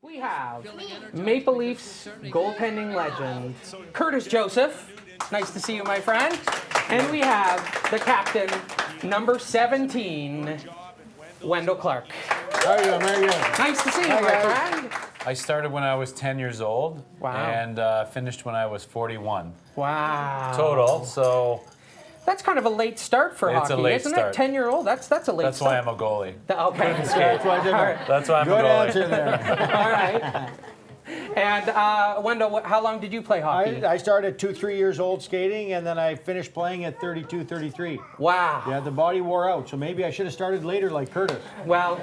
We have Maple Leafs goaltending legend, Curtis Joseph. Nice to see you, my friend. And we have the captain, number 17, Wendel Clark. How are you? How are you? Nice to see you, my friend. I started when I was 10 years old. Wow. And finished when I was 41. Wow. Total, so... That's kind of a late start for It's hockey, a late isn't start. it? 10-year-old, that's a late start. That's why I'm a goalie. Okay. That's why I did that. That's why I'm Good a goalie. answer there. All right. And Wendel, how long did you play hockey? I started at 2-3 years old skating, and then I finished playing at 32, 33. Wow. Yeah, the body wore out, so maybe I should have started later like Curtis. Well,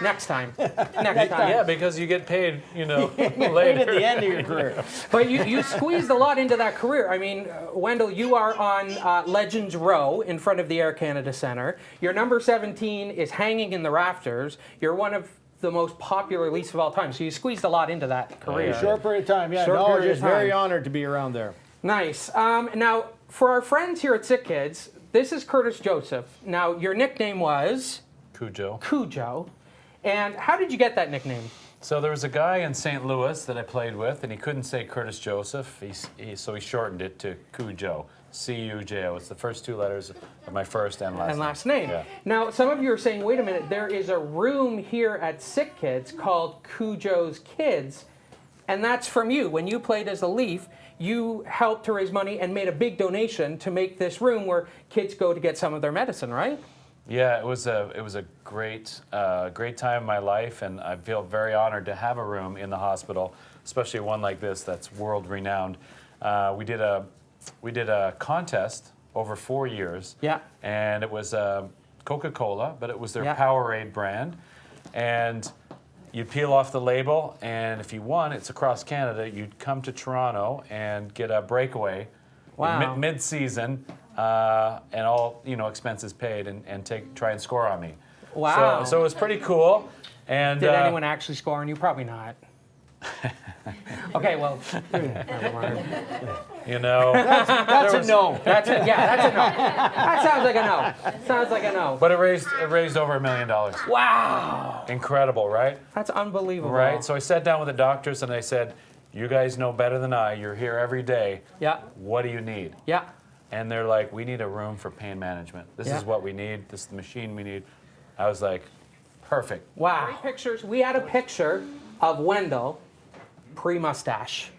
next time. Next time. Yeah, because you get paid, Right at later. the end of your career. But you squeezed a lot into that career. I mean, Wendel, you are on Legends Row in front of the Air Canada Centre. Your number 17 is hanging in the rafters. You're one of the most popular Leafs of all time. So you squeezed a lot into that career. Short period of time, yeah. Short No, I was period of just very time. honored to be around there. Nice. Now, for our friends here at SickKids, this is Curtis Joseph. Now, your nickname was? Cujo. Cujo. And how did you get that nickname? So there was a guy in St. Louis that I played with, and he couldn't say Curtis Joseph, so he shortened it to Cujo. C-U-J-O. It's the first two letters of my first and last name. Yeah. Now, some of you are saying, wait a minute, there is a room here at SickKids called Cujo's Kids, and that's from you. When you played as a Leaf, you helped to raise money and made a big donation to make this room where kids go to get some of their medicine, right? Yeah, it was a great time in my life, and I feel very honored to have a room in the hospital, especially one like this that's world renowned. We did a contest over 4 years. Yeah. And it was Coca-Cola, but it was their Yeah. Powerade brand. And you'd peel off the label, and if you won, it's across Canada, you'd come to Toronto and get a breakaway. Wow. Mid-season, and all expenses paid, and try and score on me. Wow. So it was pretty cool. And Did anyone actually score on you? Probably not. Okay, well, never mind. That's a no. That's a no. That sounds like a no. Sounds like a no. But it raised over $1 million. Wow. Incredible, right? That's unbelievable. Right. So I sat down with the doctors and I said, "You guys know better than I. You're here every day. Yeah. What do you need?" Yeah. And they're like, "We need a room for pain management. This is what we need. This is the machine we need." I was like, "Perfect." Wow. Pictures. We had a picture of Wendel pre-mustache.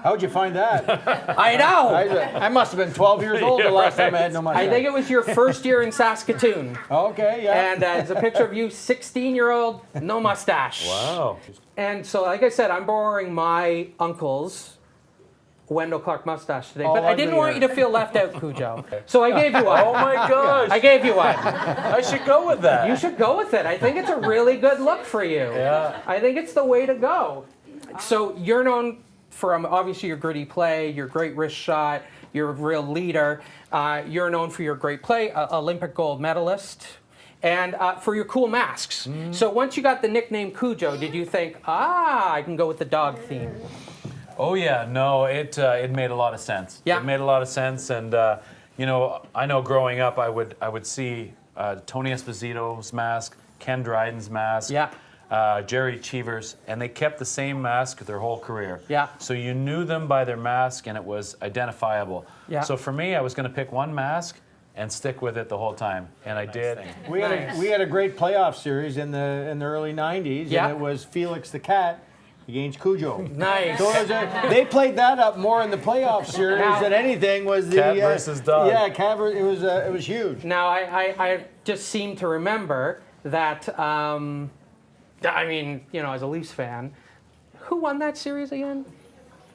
How'd you find that? I know. I must have been 12 years old the last time I had no mustache. I think it was your first year in Saskatoon. Okay, yeah. And it's a picture of you, 16-year-old, no mustache. Wow. And so, like I said, I'm borrowing my uncle's Wendel Clark mustache today. But I didn't want you to feel left out, Cujo. So I gave you one. Oh my gosh. I gave you one. I should go with that. You should go with it. I think it's a really good look for you. Yeah. I think it's the way to go. So you're known for obviously your gritty play, your great wrist shot, you're a real leader. You're known for your great play, Olympic gold medalist, and for your cool masks. So once you got the nickname Cujo, did you think, I can go with the dog theme? Oh yeah, no, it made a lot of sense. Yeah. It made a lot of sense, and I know growing up, I would see Tony Esposito's mask, Ken Dryden's mask, Jerry Cheever's, and they kept the same mask their whole career. Yeah. So you knew them by their mask, and it was identifiable. Yeah. So for me, I was going to pick one mask and stick with it the whole time, and I did. We had a great playoff series in the early 90s, Yeah. and it was Felix the Cat against Cujo. Nice. So they played that up more in the playoff series than anything was the Cat versus dog. Yeah, cat versus, it was huge. Now, I just seem to remember that, as a Leafs fan, who won that series again?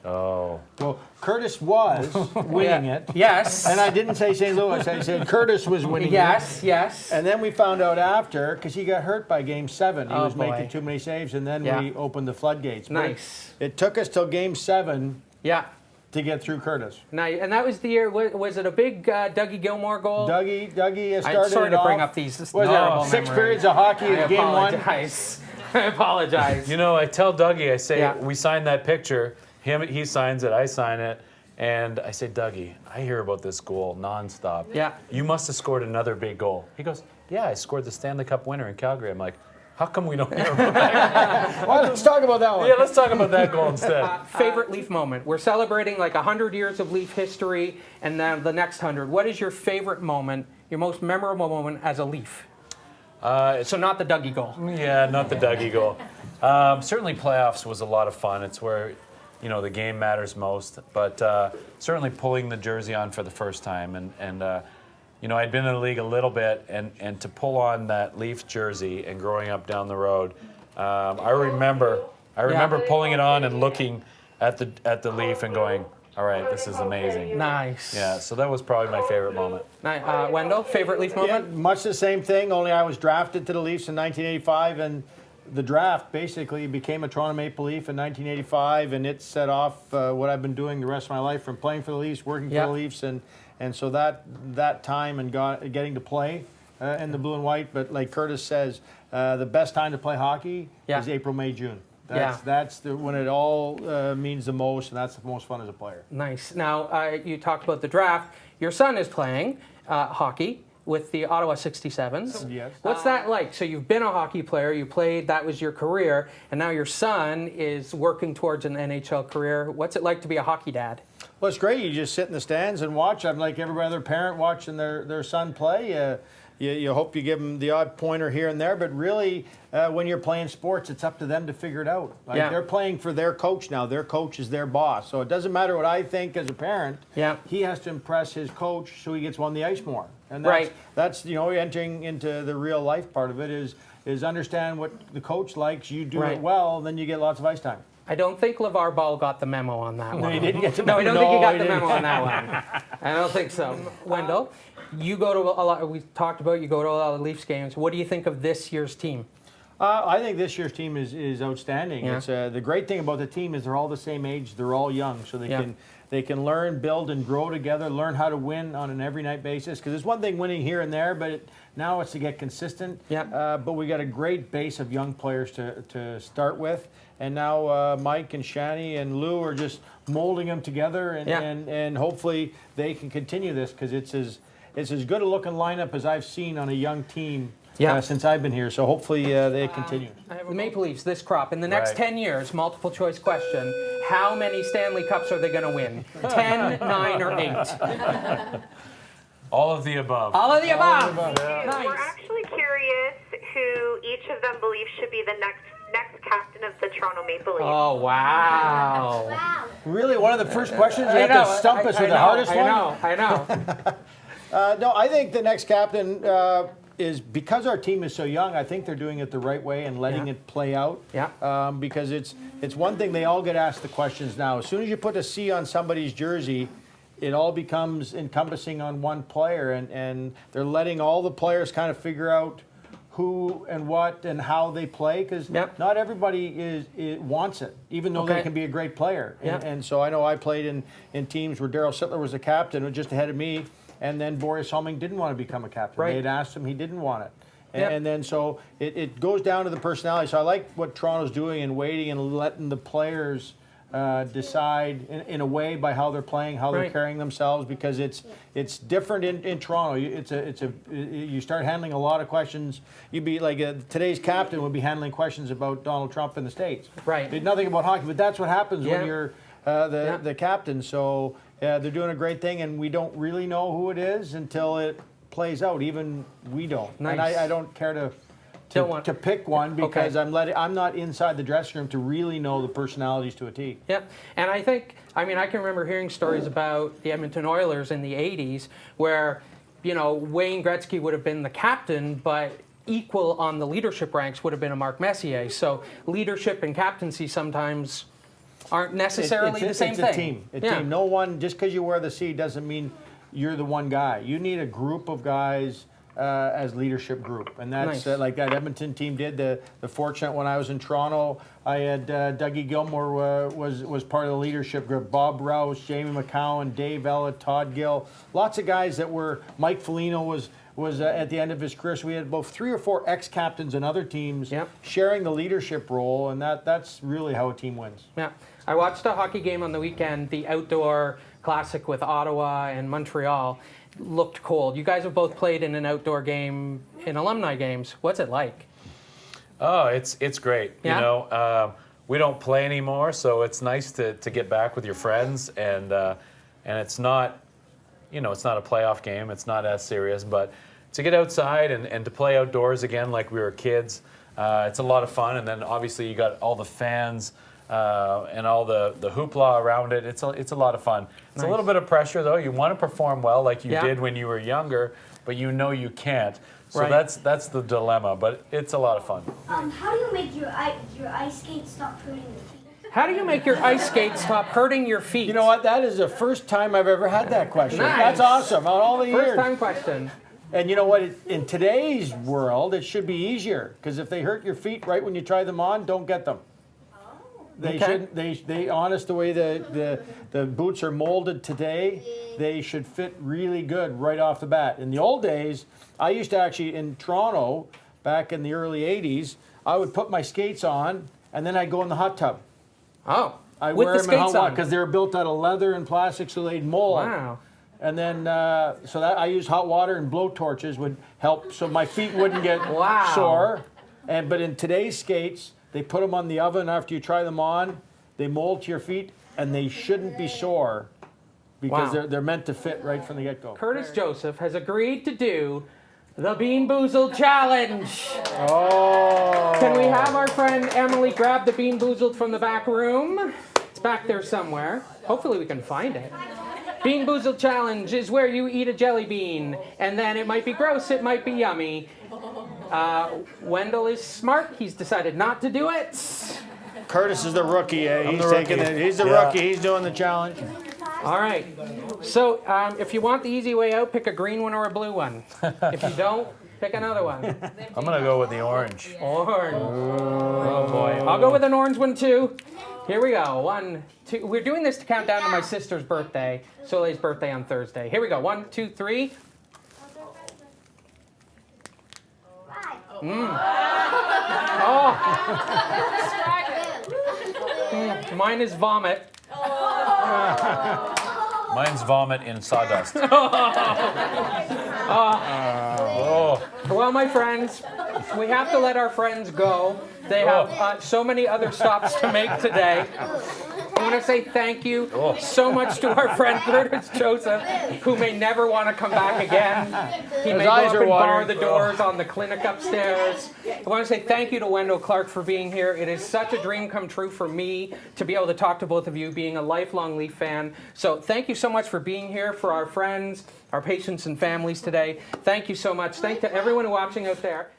Oh. Well, Curtis was winning it. Yes. And I didn't say St. Louis. I said Curtis was winning Yes, it. yes. And then we found out after, because he got hurt by Game 7. He was boy. making too many saves, and then Yeah. we opened the floodgates. But Nice. It took us till Game 7 Yeah. to get through Curtis. Now, and that was the year, was it a big Dougie Gilmore goal? Dougie started I'm sorry it to bring off. up these Was horrible it 6 memories. periods of hockey I in Game 1? apologize. I apologize. I tell Dougie, I say, Yeah. we signed that picture. He signs it, I sign it. And I say, Dougie, I hear about this goal nonstop. Yeah. You must have scored another big goal. He goes, yeah, I scored the Stanley Cup winner in Calgary. I'm like, How come we don't hear about that? Well, let's talk about that one. Yeah, let's talk about that goal instead. Favorite Leaf moment? We're celebrating like 100 years of Leaf history, and then the next 100. What is your favorite moment, your most memorable moment as a Leaf? So not the Dougie goal. Yeah, not the Dougie goal. Certainly playoffs was a lot of fun. It's where, the game matters most. But certainly pulling the jersey on for the first time. And I'd been in the league a little bit, and to pull on that Leaf jersey and growing up down the road, I remember pulling it on and looking at the Leaf and going, all right, this is amazing. Nice. Yeah, so that was probably my favorite moment. Wendell, favorite Leaf Yeah, moment? much the same thing, only I was drafted to the Leafs in 1985, and the draft basically became a Toronto Maple Leaf in 1985, and it set off what I've been doing the rest of my life, from playing for the Leafs, working for the Leafs, and so that time and getting to play in the blue and white. But like Curtis says, the best time to play hockey is April, May, June. That's when it all means the most, and that's the most fun as a player. Nice. Now, you talked about the draft. Your son is playing hockey with the Ottawa 67s. Yes. What's that like? So you've been a hockey player, you played, that was your career, and now your son is working towards an NHL career. What's it like to be a hockey dad? Well, it's great. You just sit in the stands and watch. I'm like every other parent watching their son play. You hope you give them the odd pointer here and there, but really, when you're playing sports, it's up to them to figure it out. They're playing for their coach now. Their coach is their boss. So it doesn't matter what I think as a parent. Yeah. He has to impress his coach so he gets on the ice more. And that's entering into the real life part of it is understand what the coach likes. You do it well, then you get lots of ice time. I don't think LeVar Ball got the memo on that one. No, he didn't get the No, memo. I don't think he got the memo on that one. I don't think so. Wendell, you go to a lot. We talked about you go to a lot of Leafs games. What do you think of this year's team? I think this year's team is outstanding. Yeah. It's the great thing about the team is they're all the same age. They're all young, so they can learn, build, and grow together. Learn how to win on an every night basis. Because it's one thing winning here and there, but now it's to get consistent. Yeah. But we got a great base of young players to start with, and now Mike and Shani and Lou are just molding them together, and hopefully they can continue this, because it's as good a looking lineup as I've seen on a young team. Since I've been here, so hopefully they continue. The Maple Leafs, this crop, in the next 10 years, multiple choice question, how many Stanley Cups are they going to win? 10, 9, or 8? All of the above. All of the above. Nice. We're actually curious who each of them believes should be the next captain of the Toronto Maple Leafs. Oh, wow. Really, one of the first questions you have to stump us with the hardest one? I know. No, I think the next captain is, because our team is so young, I think they're doing it the right way and letting it play out. Yeah. Because it's one thing, they all get asked the questions now. As soon as you put a C on somebody's jersey, it all becomes encompassing on one player, and they're letting all the players kind of figure out who and what and how they play, because not everybody wants it, even though they can be a great player. And so I know I played in teams where Darryl Sittler was the captain, just ahead of me, and then Boris Helming didn't want to become a captain. They had asked him, he didn't want it. And then so it goes down to the personality. So I like what Toronto's doing and waiting and letting the players decide in a way by how they're playing, how they're carrying themselves, because it's different in Toronto. You start handling a lot of questions. You'd be like today's captain would be handling questions about Donald Trump in the States. Right. Nothing about hockey, but that's what happens when you're the captain. So they're doing a great thing, and we don't really know who it is until it plays out. Even we don't. Nice. And I don't care to pick one, because I'm not inside the dressing room to really know the personalities to a T. Yeah, and I think, I can remember hearing stories about the Edmonton Oilers in the 80s where, Wayne Gretzky would have been the captain, but equal on the leadership ranks would have been a Mark Messier. So leadership and captaincy sometimes aren't necessarily the same thing. It's a team. A team. No one, just because you wear the C doesn't mean you're the one guy. You need a group of guys as leadership group, and that's like that Edmonton team did. The fortunate when I was in Toronto, I had Dougie Gilmour was part of the leadership group. Bob Rouse, Jamie McCowan, Dave Ellett, Todd Gill, lots of guys that were. Mike Foligno was at the end of his career. So we had both 3 or 4 ex-captains and other teams sharing the leadership role, and that's really how a team wins. Yeah, I watched a hockey game on the weekend, the outdoor classic with Ottawa and Montreal. Looked cold. You guys have both played in an outdoor game in alumni games. What's it like? Oh, it's great. Yeah? You know, we don't play anymore, so it's nice to get back with your friends, and it's not, you know, it's not a playoff game. It's not as serious, but to get outside and to play outdoors again like we were kids, it's a lot of fun. And then obviously you got all the fans and all the hoopla around it. It's a lot of fun. It's a little bit of pressure though. You want to perform well like you did when you were younger, but you know you can't. So that's the dilemma, but it's a lot of fun. How do you make your ice skates stop hurting your feet? How do you make your ice skates stop hurting your feet? You know what? That is the first time I've ever had that question. Nice. That's awesome. On all the years. First time question. And you know what? In today's world, it should be easier because if they hurt your feet right when you try them on, don't get them. They shouldn't. They honest the way the boots are molded today, they should fit really good right off the bat. In the old days, I used to actually in Toronto back in the early '80s, I would put my skates on and then I'd go in the hot tub. Oh, I with wear the them in skates hot on. because they were built out of leather and plastic, so they'd mold. Wow. And then, so that I used hot water and blow torches would help, so my feet wouldn't get sore. But in today's skates, they put them on the oven after you try them on. They mold to your feet, and they shouldn't be sore because they're meant to fit right from the get-go. Curtis Joseph has agreed to do the Bean Boozled Challenge. Oh! Can we have our friend Emily grab the Bean Boozled from the back room? It's back there somewhere. Hopefully we can find it. Bean Boozled Challenge is where you eat a jelly bean, and then it might be gross, it might be yummy. Wendell is smart. He's decided not to do it. Curtis is the rookie. He's the taking rookie. it. He's the rookie. He's doing the challenge. All right. So if you want the easy way out, pick a green one or a blue one. If you don't, pick another one. I'm gonna go with the orange. Orange. Oh boy. I'll go with an orange one too. Here we go. 1, 2. We're doing this to count down to my sister's birthday. Soleil's birthday on Thursday. Here we go. 1, 2, 3. Oh. Mine is vomit. Mine's vomit in sawdust. Well, my friends, we have to let our friends go. They have so many other stops to make today. I want to say thank you so much to our friend Curtis Joseph, who may never want to come back again. He may go up and bar the doors on the clinic upstairs. I want to say thank you to Wendell Clark for being here. It is such a dream come true for me to be able to talk to both of you, being a lifelong Leaf fan. So thank you so much for being here, for our friends, our patients and families today. Thank you so much. Thank to everyone watching out there.